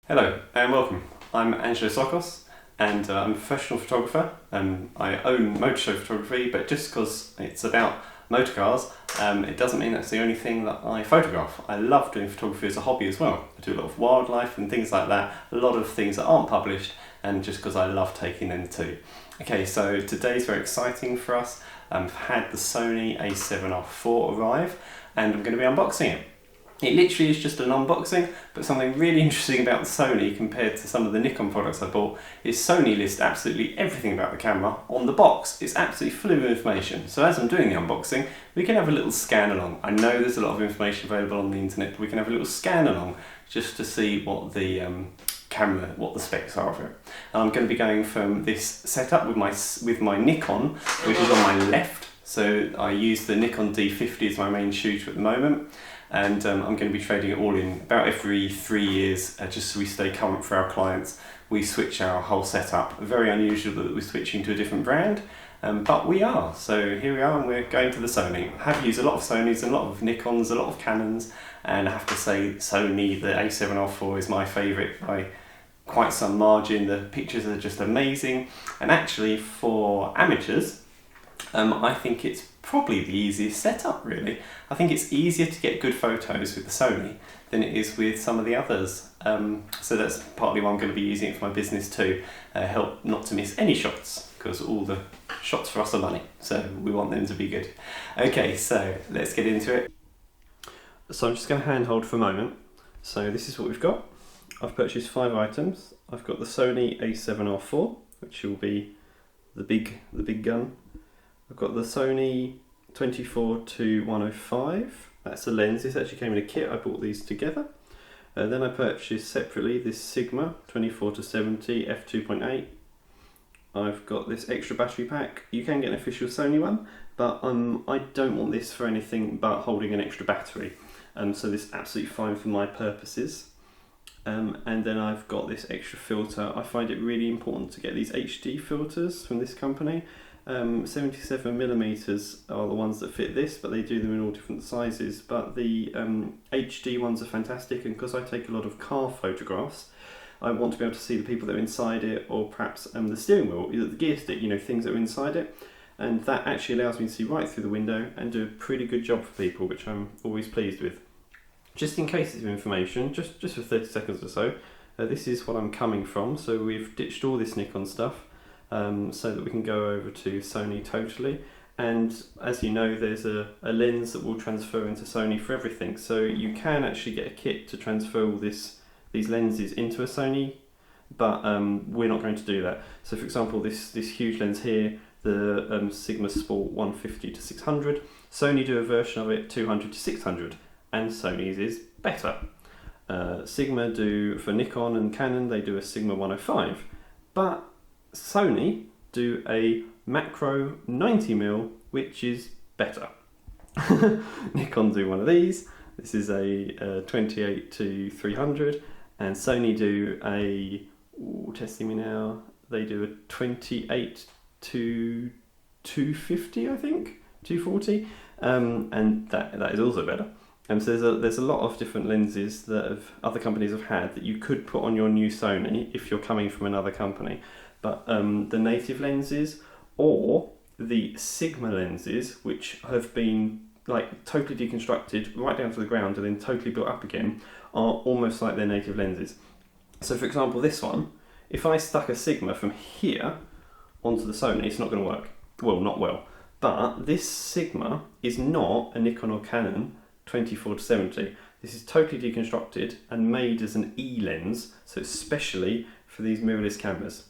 Hello and welcome. I'm Angelo and I'm a professional photographer. I own motor show photography, but just because it's about motor cars, it doesn't mean that's the only thing that I photograph. I love doing photography as a hobby as well. I do a lot of wildlife and things like that, a lot of things that aren't published, and just because I love taking them too. Okay, so today's very exciting for us. I've had the Sony A7R IV arrive and I'm going to be unboxing it. It literally is just an unboxing, but something really interesting about the Sony compared to some of the Nikon products I bought is Sony lists absolutely everything about the camera on the box. It's absolutely full of information. So as I'm doing the unboxing, we can have a little scan along. I know there's a lot of information available on the internet, but we can have a little scan along just to see what the what the specs are of it. And I'm going to be going from this setup with my Nikon, which is on my left. So I use the Nikon D850 as my main shooter at the moment. And I'm going to be trading it all in about every 3 years, just so we stay current for our clients. We switch our whole setup. Very unusual that we're switching to a different brand, but we are. So here we are, and we're going to the Sony. I have used a lot of Sonys, a lot of Nikons, a lot of Canons, and I have to say Sony, the A7R IV is my favourite by quite some margin. The pictures are just amazing, and actually for amateurs, I think it's probably the easiest setup really. I think it's easier to get good photos with the Sony than it is with some of the others. So that's partly why I'm going to be using it for my business too. Help not to miss any shots, because all the shots for us are money. So we want them to be good. Okay, so let's get into it. So I'm just going to handhold for a moment. So this is what we've got. I've purchased 5 items. I've got the Sony A7R IV, which will be the big gun. I've got the Sony 24-105, that's a lens. This actually came in a kit, I bought these together. Then I purchased separately this Sigma 24-70 f2.8. I've got this extra battery pack. You can get an official Sony one, but I don't want this for anything but holding an extra battery. So this is absolutely fine for my purposes. And then I've got this extra filter. I find it really important to get these HD filters from this company. 77mm are the ones that fit this, but they do them in all different sizes. But the HD ones are fantastic, and because I take a lot of car photographs, I want to be able to see the people that are inside it, or perhaps the steering wheel, the gear stick, things that are inside it. And that actually allows me to see right through the window and do a pretty good job for people, which I'm always pleased with. Just in case of information, just for 30 seconds or so, this is what I'm coming from. So we've ditched all this Nikon stuff. So that we can go over to Sony totally, and as you know, there's a lens that will transfer into Sony for everything, so you can actually get a kit to transfer all these lenses into a Sony, but we're not going to do that. So for example, this huge lens here, the Sigma Sport 150-600, Sony do a version of it 200-600, and Sony's is better. Sigma do, for Nikon and Canon, they do a Sigma 105, but Sony do a macro 90mm, which is better. Nikon do one of these. This is a 28-300, and Sony do a, testing me now, they do a 28-250, I think, 240, and that is also better. So there's a lot of different lenses that other companies have had that you could put on your new Sony if you're coming from another company. But the native lenses or the Sigma lenses, which have been totally deconstructed right down to the ground and then totally built up again, are almost like their native lenses. So for example, this one, if I stuck a Sigma from here onto the Sony, it's not going to work. Well, not well. But this Sigma is not a Nikon or Canon 24-70. This is totally deconstructed and made as an E lens, so especially for these mirrorless cameras.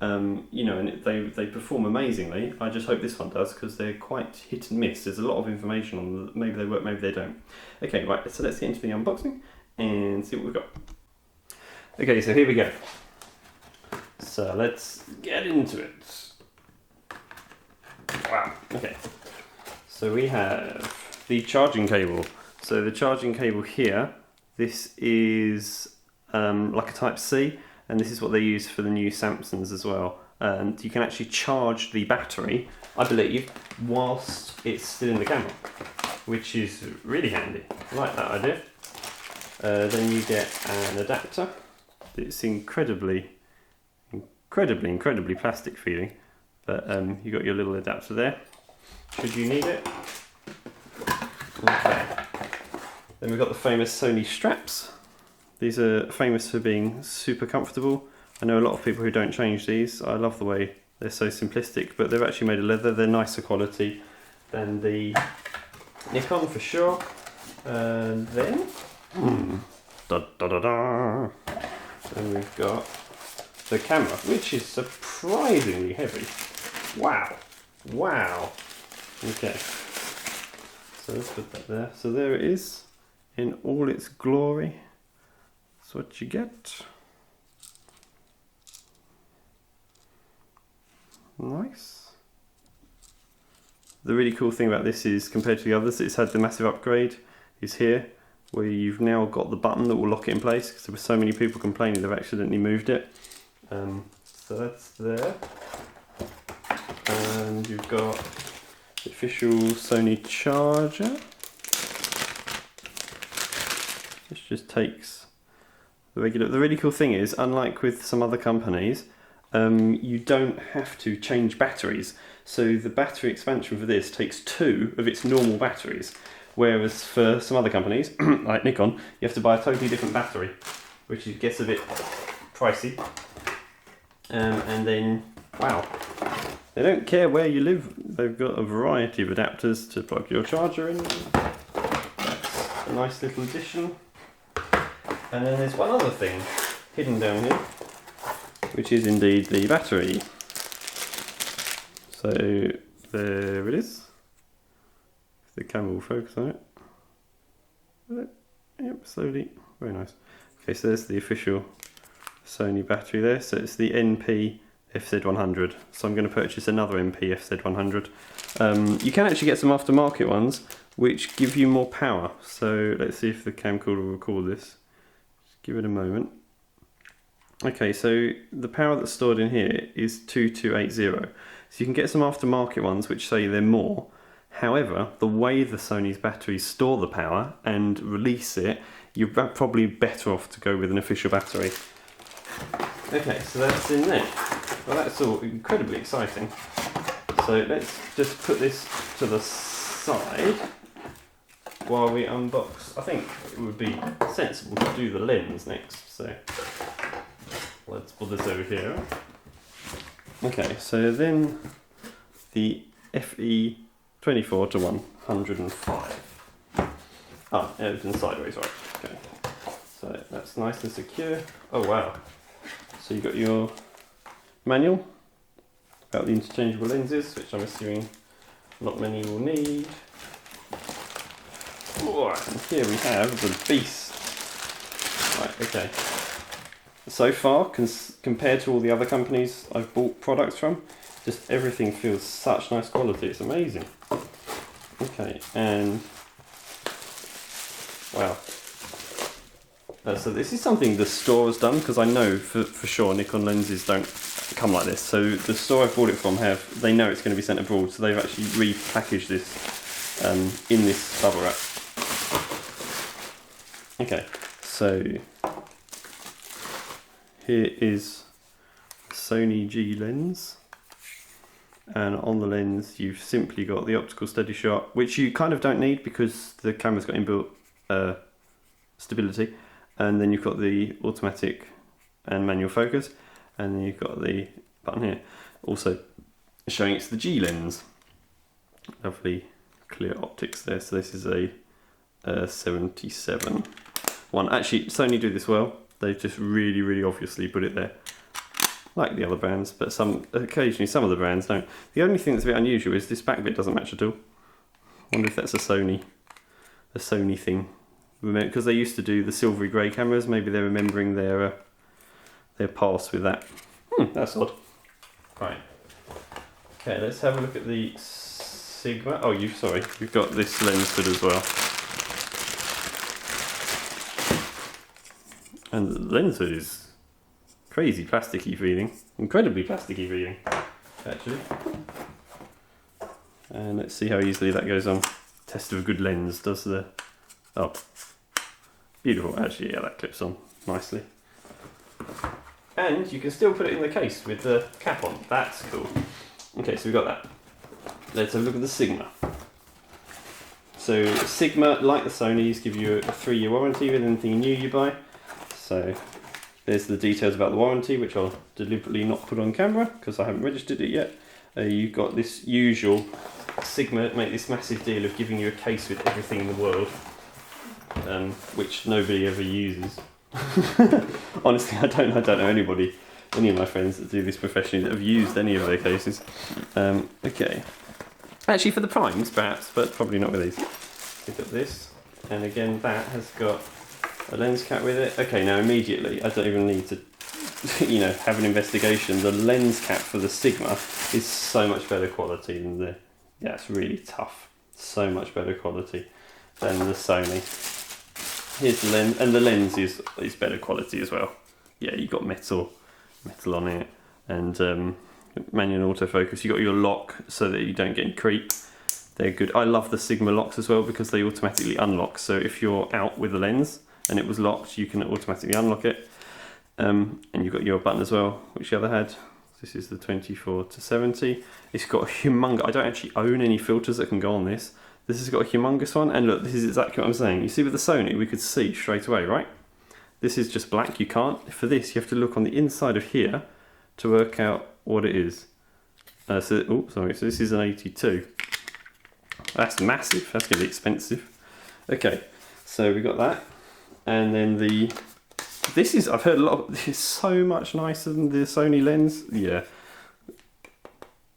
And they perform amazingly. I just hope this one does, because they're quite hit and miss. There's a lot of information on them. Maybe they work, maybe they don't. Okay, right, so let's get into the unboxing and see what we've got. Okay, so here we go. So let's get into it. Wow, okay. So we have the charging cable. So the charging cable here, this is like a Type-C. And this is what they use for the new Samsungs as well. And you can actually charge the battery, I believe, whilst it's still in the camera, which is really handy. I like that idea. Then you get an adapter it's incredibly plastic feeling. But you got your little adapter there, should you need it. Okay. Then we've got the famous Sony straps. These are famous for being super comfortable. I know a lot of people who don't change these. I love the way they're so simplistic, but they're actually made of leather. They're nicer quality than the Nikon for sure. And then, then we've got the camera, which is surprisingly heavy. Wow. Okay. So let's put that there. So there it is in all its glory. That's what you get. Nice. The really cool thing about this is, compared to the others, it's had the massive upgrade is here, where you've now got the button that will lock it in place, because there were so many people complaining they've accidentally moved it. So that's there. And you've got the official Sony charger. This just takes the regular. The really cool thing is, unlike with some other companies, you don't have to change batteries. So the battery expansion for this takes 2 of its normal batteries, whereas for some other companies, like Nikon, you have to buy a totally different battery, which gets a bit pricey. And then, wow, they don't care where you live. They've got a variety of adapters to plug your charger in. That's a nice little addition. And then there's one other thing hidden down here, which is indeed the battery. So there it is. The camera will focus on it. Yep, slowly. Very nice. Okay, so there's the official Sony battery there. So it's the NP FZ100. So I'm going to purchase another NP FZ100. You can actually get some aftermarket ones which give you more power. So let's see if the camcorder will record this. Just give it a moment. Okay, so the power that's stored in here is 2280. So you can get some aftermarket ones which say they're more. However, the way the Sony's batteries store the power and release it, you're probably better off to go with an official battery. Okay, so that's in there. Well, that's all incredibly exciting. So let's just put this to the side while we unbox. I think it would be sensible to do the lens next, so let's put this over here. Okay, so then the FE24 to 105. Ah, everything's sideways, right. Okay. So that's nice and secure. Oh wow. So you've got your manual about the interchangeable lenses, which I'm assuming not many will need. Alright, and here we have the beast. Right, okay. So far, compared to all the other companies I've bought products from, just everything feels such nice quality, it's amazing. Okay, and wow. So this is something the store has done, because I know for sure Nikon lenses don't come like this. So the store I bought it from they know it's going to be sent abroad, so they've actually repackaged this in this bubble wrap. Okay, so here is Sony G lens, and on the lens you've simply got the optical steady shot, which you kind of don't need because the camera's got inbuilt stability, and then you've got the automatic and manual focus, and then you've got the button here also showing it's the G lens. Lovely clear optics there. So this is a 77 one. Actually, Sony do this well. They just really obviously put it there, like the other brands, but occasionally some of the brands don't. The only thing that's a bit unusual is this back bit doesn't match at all. I wonder if that's a Sony thing, because they used to do the silvery grey cameras. Maybe they're remembering their past with that. That's odd. Right. Okay, let's have a look at the Sigma. Oh, you've got this lens hood as well. And the lens hood is crazy plasticky feeling, incredibly plasticky feeling, actually. And let's see how easily that goes on. Test of a good lens does oh, beautiful. Actually, yeah, that clips on nicely. And you can still put it in the case with the cap on. That's cool. Okay, so we've got that. Let's have a look at the Sigma. So Sigma, like the Sonys, give you a 3-year warranty with anything new you buy. So there's the details about the warranty, which I'll deliberately not put on camera because I haven't registered it yet. You've got this usual Sigma make this massive deal of giving you a case with everything in the world, which nobody ever uses. Honestly, I don't know any of my friends that do this professionally that have used any of their cases. Okay. Actually, for the primes, perhaps, but probably not with these. Pick up this, and again, that has got a lens cap with it. Okay, now immediately, I don't even need to, have an investigation. The lens cap for the Sigma is so much better quality than the. Yeah, it's really tough. So much better quality than the Sony. Here's the lens, and the lens is better quality as well. Yeah, you got metal on it, and manual autofocus. You got your lock so that you don't get any creep. They're good. I love the Sigma locks as well because they automatically unlock. So if you're out with the lens and it was locked, you can automatically unlock it. And you've got your button as well, which the other had. This is the 24-70. It's got a humongous. I don't actually own any filters that can go on this. This has got a humongous one, and look, this is exactly what I'm saying. You see with the Sony, we could see straight away, right? This is just black, you can't. For this, you have to look on the inside of here to work out what it is. So this is an 82. That's massive, that's going to be expensive. Okay, so we got that. And then I've heard a lot this is so much nicer than the Sony lens. Yeah.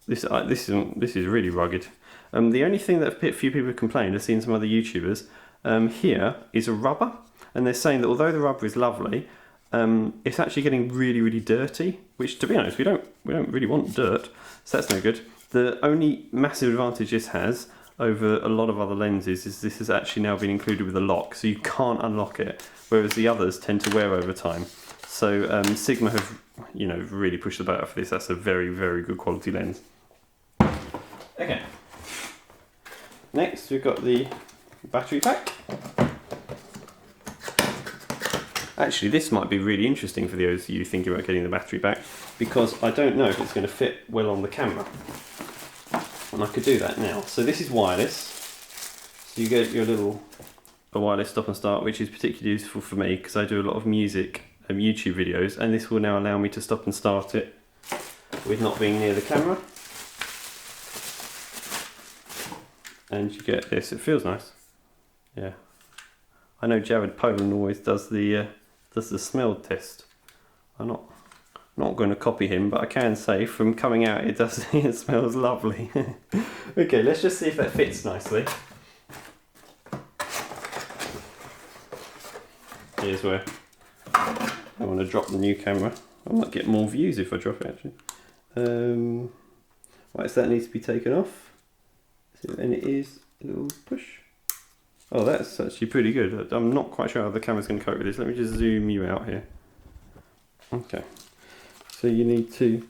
This is really rugged. The only thing that a few people have complained, I've seen some other YouTubers, here is a rubber, and they're saying that although the rubber is lovely, it's actually getting really, really dirty, which, to be honest, we don't really want dirt, so that's no good. The only massive advantage this has over a lot of other lenses is this has actually now been included with a lock, so you can't unlock it, whereas the others tend to wear over time. So Sigma have, really pushed the boat out for this. That's a very, very good quality lens. Okay. Next, we've got the battery pack. Actually, this might be really interesting for those of you thinking about getting the battery pack, because I don't know if it's going to fit well on the camera. And I could do that now. So this is wireless. So you get your little wireless stop and start, which is particularly useful for me because I do a lot of music and YouTube videos, and this will now allow me to stop and start it with not being near the camera. And you get this. It feels nice. Yeah. I know Jared Poland always does the smell test. I'm not going to copy him, but I can say from coming out it does. It smells lovely. Okay, let's just see if that fits nicely. Here's where I want to drop the new camera. I might get more views if I drop it actually. Right, so that needs to be taken off. And it is a little push. Oh, that's actually pretty good. I'm not quite sure how the camera's going to cope with this. Let me just zoom you out here. Okay. So you need to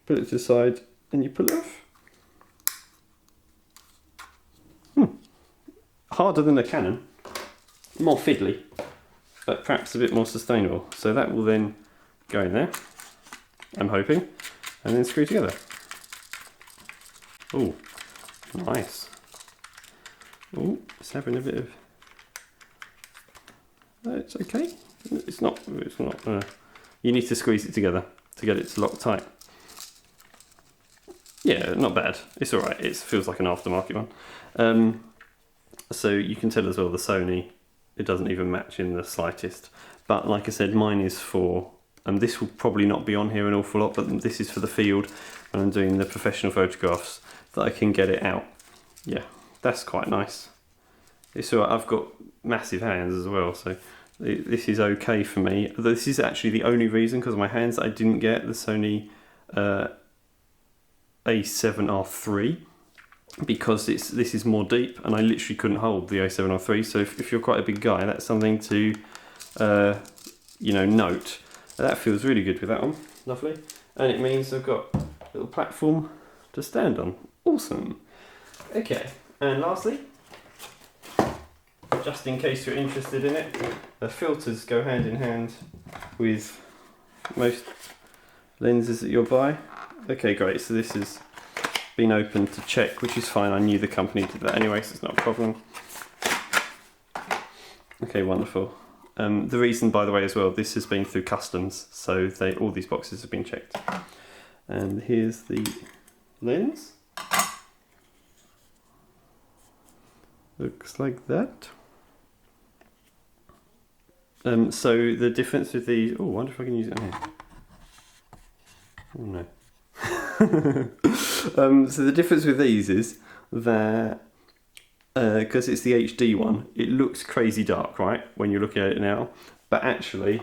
put it to the side and you pull it off. Harder than a Canon. More fiddly, but perhaps a bit more sustainable. So that will then go in there, I'm hoping, and then screw together. Oh, nice. Oh, it's having a bit of. It's okay. It's not. You need to squeeze it together to get it to lock tight. Yeah, not bad. It's all right. It feels like an aftermarket one. So you can tell as well the Sony, it doesn't even match in the slightest. But like I said, mine is for. And this will probably not be on here an awful lot, but this is for the field when I'm doing the professional photographs that I can get it out. Yeah, that's quite nice. It's all right. I've got massive hands as well, so this is okay for me. This is actually the only reason, because of my hands, that I didn't get the Sony A7R III, because this is more deep, and I literally couldn't hold the A7R III. So if you're quite a big guy, that's something to note. That feels really good with that one. Lovely. And it means I've got a little platform to stand on. Awesome. Okay, and lastly, just in case you're interested in it, the filters go hand in hand with most lenses that you'll buy. Okay, great. So this has been opened to check, which is fine. I knew the company did that anyway, so it's not a problem. Okay, wonderful. The reason, by the way, as well, this has been through customs, so all these boxes have been checked. And here's the lens. Looks like that. So the difference with these... Oh, I wonder if I can use it on here. Oh no. So the difference with these is that because it's the HD one, it looks crazy dark, right, when you're looking at it now. But actually,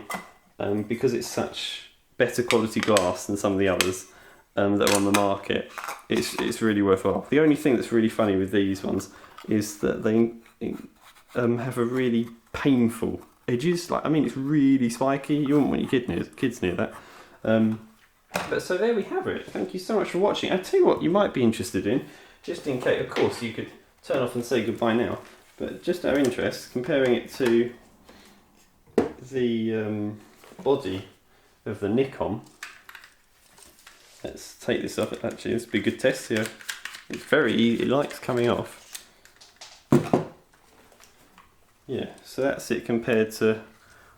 because it's such better quality glass than some of the others that are on the market, it's really worthwhile. The only thing that's really funny with these ones is that they have a really painful edges. Like, I mean, it's really spiky. You wouldn't want your kids near that. But so there we have it. Thank you so much for watching. I tell you what, you might be interested in, just in case. Of course, you could turn off and say goodbye now. But just out of interest, comparing it to the body of the Nikon. Let's take this off. Actually, this would be a good test here. It's very easy. It likes coming off. Yeah, so that's it compared to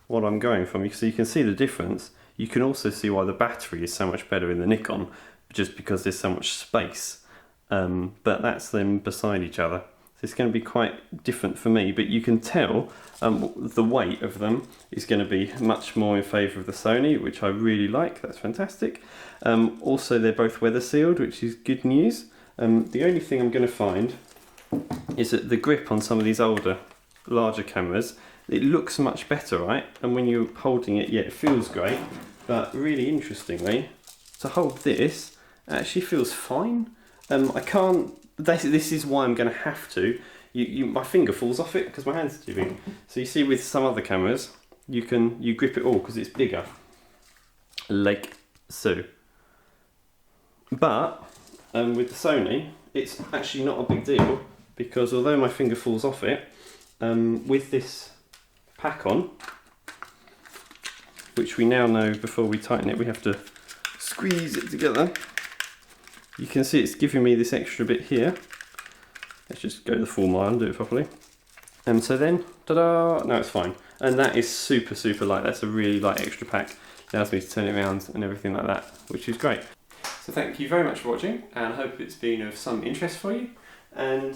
what I'm going from. So you can see the difference. You can also see why the battery is so much better in the Nikon, just because there's so much space. But that's them beside each other. So it's going to be quite different for me, but you can tell the weight of them is going to be much more in favour of the Sony, which I really like. That's fantastic. Also, they're both weather sealed, which is good news. The only thing I'm going to find is that the grip on some of these older, larger cameras, it looks much better, right? And when you're holding it, yeah, it feels great. But really interestingly, to hold this, it actually feels fine. I can't. This is why I'm going to have to. My finger falls off it because my hand's too big. So you see, with some other cameras, you grip it all because it's bigger, like so. But with the Sony, it's actually not a big deal because although my finger falls off it, with this pack on, which we now know before we tighten it, we have to squeeze it together. You can see it's giving me this extra bit here. Let's just go the full mile and do it properly. And so then, ta-da! No, it's fine. And that is super, super light. That's a really light extra pack. Allows me to turn it around and everything like that, which is great. So thank you very much for watching, and I hope it's been of some interest for you. And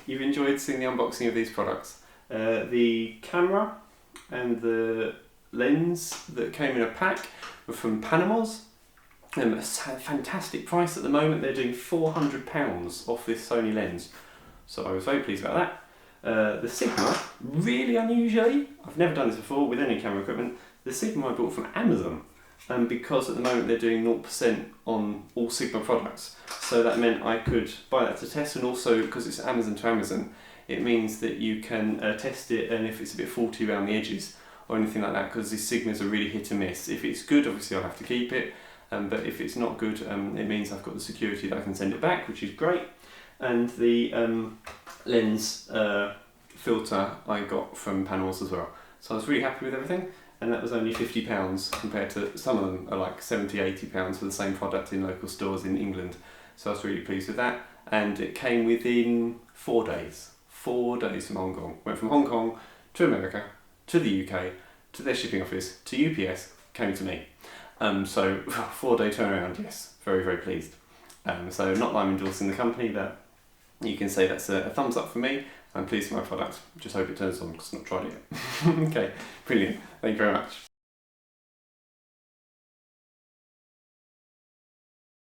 you've enjoyed seeing the unboxing of these products. The camera and the lens that came in a pack were from Panamos. A fantastic price at the moment. They're doing £400 off this Sony lens, so I was very pleased about that. The Sigma, really unusually, I've never done this before with any camera equipment. The Sigma I bought from Amazon, because at the moment they're doing 0% on all Sigma products, so that meant I could buy that to test, and also because it's Amazon to Amazon, it means that you can test it, and if it's a bit faulty around the edges or anything like that, because these Sigmas are really hit and miss. If it's good, obviously I'll have to keep it. But if it's not good, it means I've got the security that I can send it back, which is great. And the lens filter I got from Panels as well. So I was really happy with everything, and that was only £50 compared to some of them are like £70, £80 for the same product in local stores in England. So I was really pleased with that, and it came within 4 days. 4 days from Hong Kong. Went from Hong Kong to America, to the UK, to their shipping office, to UPS, came to me. So 4-day turnaround, yes, very, very pleased. So not that I'm endorsing the company, that you can say that's a thumbs up for me. I'm pleased with my product. Just hope it turns on because I've not tried it yet. Okay, brilliant. Thank you very much.